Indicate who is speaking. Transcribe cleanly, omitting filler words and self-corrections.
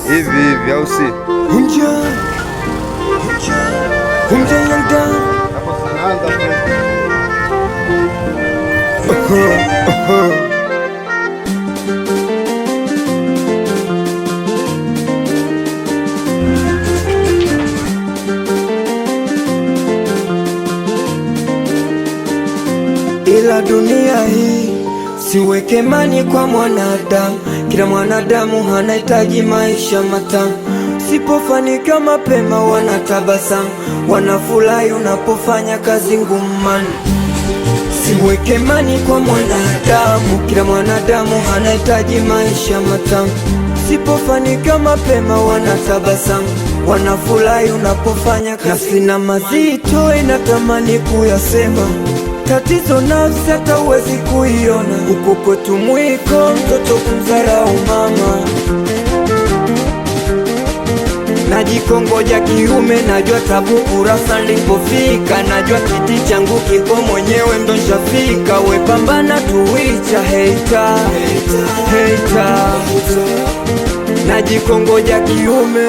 Speaker 1: hivi au si?
Speaker 2: Ila dunia hii siweke imani kwa mwanadamu. Kila mwanadamu anahitaji maisha matamu. Sipofanikiwa mapema wanatabasamu, wanafurahi unapofanya kazi ngumu. Siweke imani kwa mwanadamu. Kila mwanadamu anahitaji maisha matamu. Sipofanikiwa mapema wanatabasamu, wanafurahi unapofanya kazi. Na sina mazito inatamani kuyasema, tatizo nafsi hata uwezi kuiona. Huko kwetu mwiko mtoto kumdharau mama. Najikongoja kiume, najua tabu kurasa nilipofika. Najua kiti changu kiko mwenyewe ndo nshafika. We pambana tuwicha hater. Najikongoja kiume